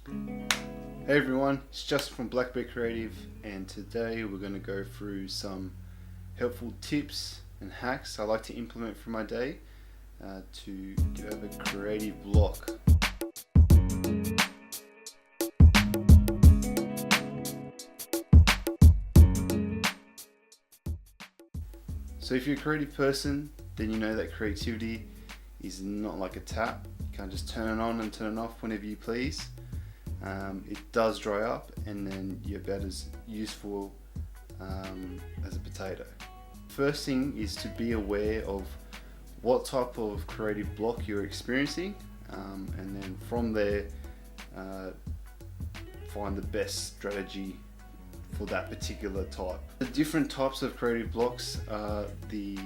Hey everyone, it's Justin from Black Bear Creative, and today we're going to go through some helpful tips and hacks I like to implement for my day to get over creative block. So if you're a creative person, then you know that creativity is not like a tap. You can't just turn it on and turn it off whenever you please. It does dry up, and then you're about as useful as a potato. First thing is to be aware of what type of creative block you're experiencing, and then from there find the best strategy for that particular type. The different types of creative blocks are the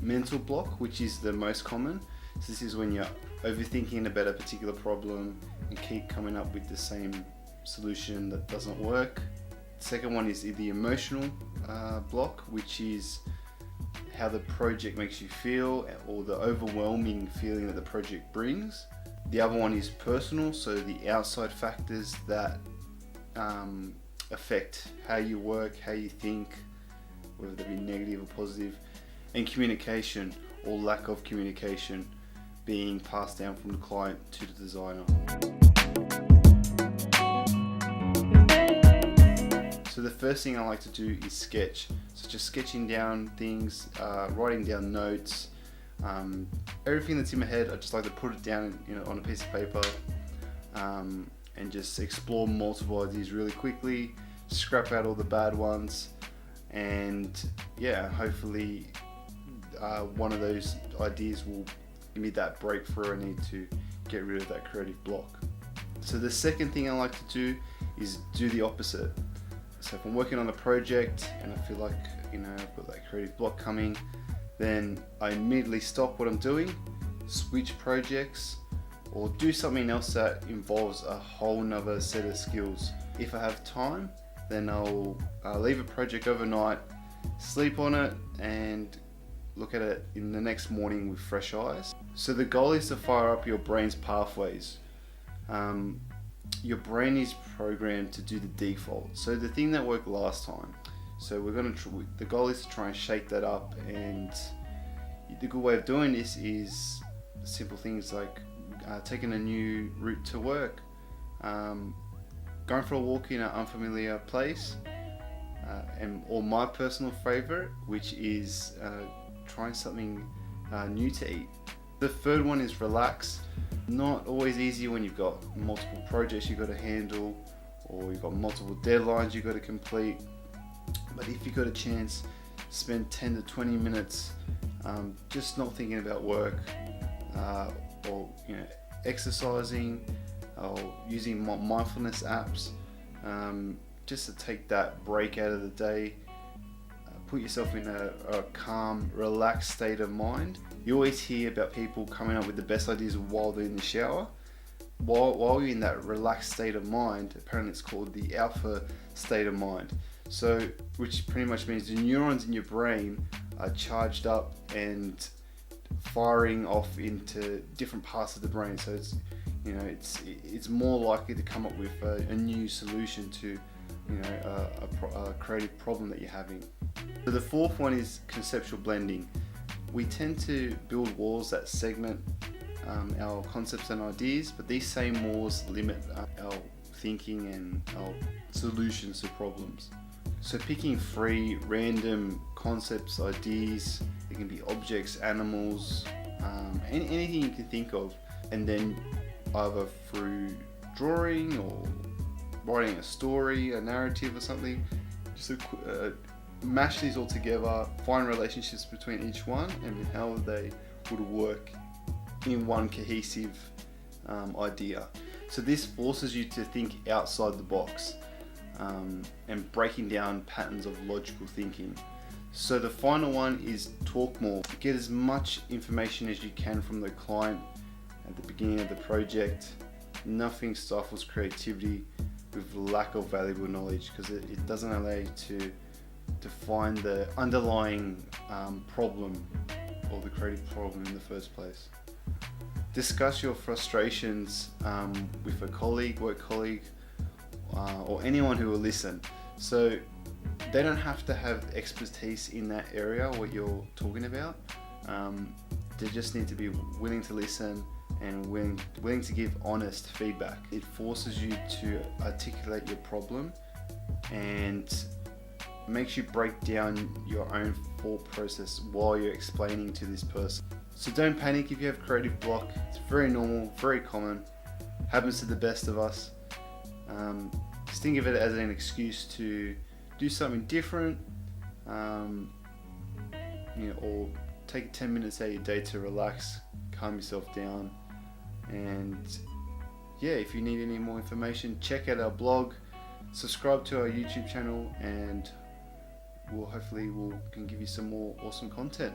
mental block, which is the most common. So this is when you're overthinking about a particular problem and keep coming up with the same solution that doesn't work. The second one is the emotional block, which is how the project makes you feel or the overwhelming feeling that the project brings. The other one is personal, so the outside factors that affect how you work, how you think, whether they be negative or positive. And communication or lack of communication being passed down from the client to the designer. So the first thing I like to do is sketch. So just sketching down things, writing down notes, everything that's in my head. I just like to put it down, on a piece of paper, and just explore multiple ideas really quickly, scrap out all the bad ones, and hopefully one of those ideas will give me that breakthrough I need to get rid of that creative block. So the second thing I like to do is do the opposite. So if I'm working on a project and I feel like I've got that creative block coming, then I immediately stop what I'm doing, switch projects, or do something else that involves a whole nother set of skills. If I have time, then I'll leave a project overnight, sleep on it, and look at it in the next morning with fresh eyes. So the goal is to fire up your brain's pathways. Your brain is programmed to do the default, so the thing that worked last time. So the goal is to try and shake that up, and the good way of doing this is simple things like taking a new route to work, going for a walk in an unfamiliar place, or my personal favorite, which is trying something new to eat. The third one is relax. Not always easy when you've got multiple projects you've got to handle, or you've got multiple deadlines you've got to complete. But if you've got a chance, spend 10 to 20 minutes just not thinking about work, or exercising, or using mindfulness apps, just to take that break out of the day. Put yourself in a calm, relaxed state of mind. You always hear about people coming up with the best ideas while they're in the shower. While you're in that relaxed state of mind, apparently it's called the alpha state of mind. So, which pretty much means the neurons in your brain are charged up and firing off into different parts of the brain. So it's more likely to come up with a new solution to a creative problem that you're having. So the fourth one is conceptual blending. We tend to build walls that segment our concepts and ideas, but these same walls limit our thinking and our solutions to problems. So picking free, random concepts, ideas, it can be objects, animals, anything you can think of, and then either through drawing or writing a story, a narrative or something, just mash these all together, find relationships between each one and how they would work in one cohesive idea. So this forces you to think outside the box, and breaking down patterns of logical thinking. So the final one is talk more. Get as much information as you can from the client at the beginning of the project. Nothing stifles creativity with lack of valuable knowledge, because it doesn't allow you to find the underlying problem or the creative problem in the first place. Discuss your frustrations with a colleague, work colleague, or anyone who will listen. So they don't have to have expertise in that area, what you're talking about. They just need to be willing to listen and willing to give honest feedback. It forces you to articulate your problem and makes you break down your own thought process while you're explaining to this person. So don't panic if you have creative block. It's very normal, very common, happens to the best of us. Just think of it as an excuse to do something different, or take 10 minutes out of your day to relax, calm yourself down. And yeah, if you need any more information, check out our blog, subscribe to our YouTube channel, and hopefully we can give you some more awesome content.